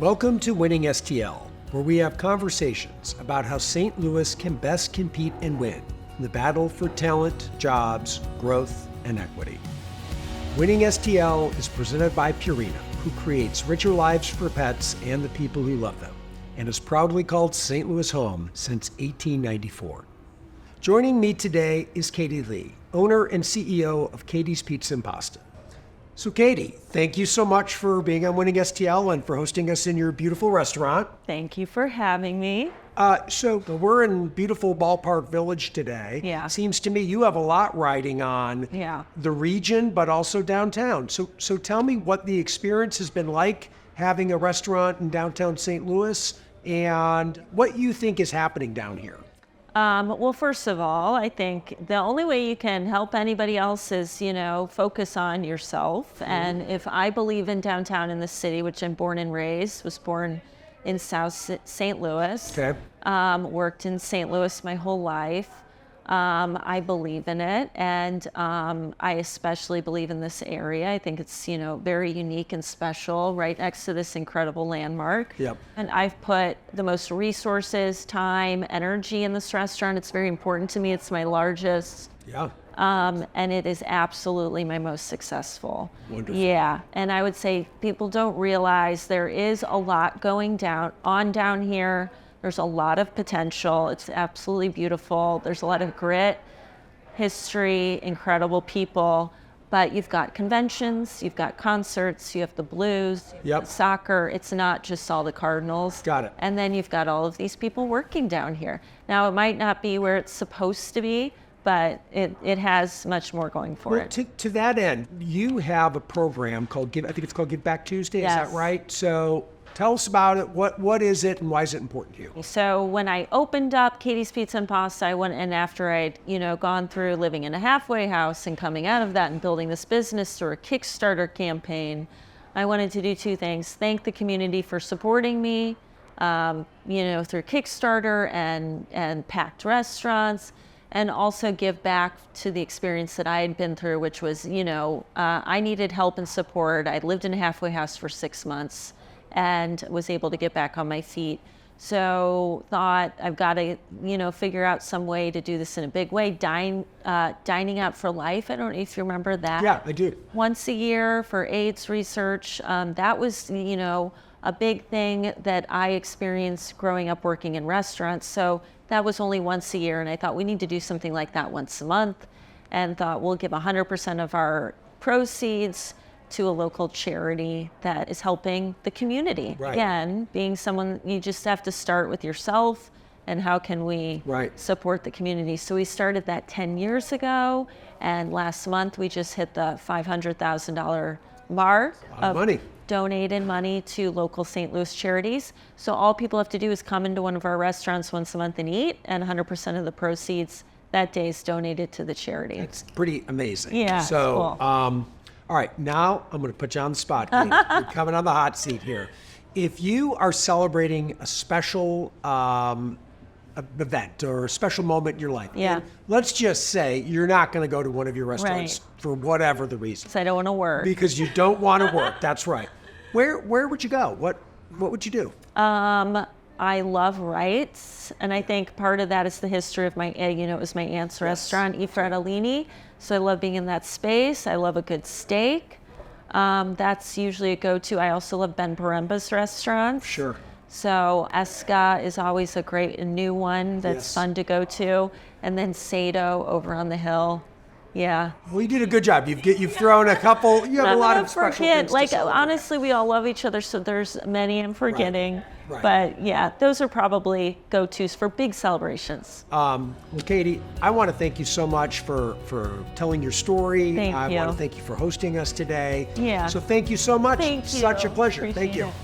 Welcome to winning-stl, where we have conversations about how St. Louis can best compete and win in the battle for talent, jobs, growth, and equity. Winning-stl is presented by Purina, who creates richer lives for pets and the people who love them, and has proudly called St. Louis home since 1894. Joining me today is Katie Lee, owner and CEO of Katie's Pizza and Pasta. So Katie, thank you so much for being on winning-stl and for hosting us in your beautiful restaurant. Thank you for having me. So we're in beautiful Ballpark Village today. Yeah. Seems to me you have a lot riding on the region, but also downtown. So tell me what the experience has been like having a restaurant in downtown St. Louis and what you think is happening down here. Well, first of all, I think the only way you can help anybody else is, focus on yourself. Mm-hmm. And if I believe in downtown in the city, which I'm born and raised, was born in South St. Louis, worked in St. Louis my whole life. I believe in it, and I especially believe in this area. I think it's, very unique and special, right next to this incredible landmark. Yep. And I've put the most resources, time, energy in this restaurant. It's very important to me. It's my largest. Yeah. And it is absolutely my most successful. Wonderful. Yeah, and I would say people don't realize there is a lot going down here. There's a lot of potential. It's absolutely beautiful. There's a lot of grit, history, incredible people. But you've got conventions, you've got concerts, you have the blues, soccer. It's not just all the Cardinals. Got it. And then you've got all of these people working down here. Now, it might not be where it's supposed to be, but it has much more going for it. To that end, you have a program called I think it's called Give Back Tuesday. Yes. Is that right? So tell us about it. What is it and why is it important to you? So when I opened up Katie's Pizza and Pasta, I went, and after I'd, gone through living in a halfway house and coming out of that and building this business through a Kickstarter campaign, I wanted to do two things. Thank the community for supporting me, through Kickstarter and packed restaurants, and also give back to the experience that I had been through, which was, I needed help and support. I'd lived in a halfway house for 6 months and was able to get back on my feet. So thought I've got to, figure out some way to do this in a big way. Dining Out for Life. I don't know if you remember that. Yeah, I do. Once a year for AIDS research. That was, a big thing that I experienced growing up working in restaurants. So that was only once a year. And I thought we need to do something like that once a month, and thought we'll give 100% of our proceeds to a local charity that is helping the community. Right. Again, being someone, you just have to start with yourself and how can we support the community. So we started that 10 years ago, and last month we just hit the $500,000 mark of money. Donated money to local St. Louis charities. So all people have to do is come into one of our restaurants once a month and eat, and 100% of the proceeds that day is donated to the charity. It's pretty amazing. Yeah. So, cool. All right, now I'm going to put you on the spot, Kate. You're coming on the hot seat here. If you are celebrating a special event or a special moment in your life, and let's just say you're not going to go to one of your restaurants for whatever the reason. Because I don't want to work. Because you don't want to work. That's right. Where would you go? What would you do? I love rights, and I think part of that is the history of my, it was my aunt's restaurant, I Fratellini. So I love being in that space. I love a good steak. That's usually a go-to. I also love Ben Paremba's restaurants. Sure. So Esca is always a new one that's fun to go to. And then Sato over on the hill. Yeah. Well, you did a good job. You've thrown a couple. You have a lot of special things to celebrate. Honestly, we all love each other, so there's many I'm forgetting. Right. But yeah, those are probably go-tos for big celebrations. Well, Katie, I want to thank you so much for telling your story. Thank you. I want to thank you for hosting us today. Yeah. So thank you so much. Thank you. Such a pleasure. Appreciate Thank you. it.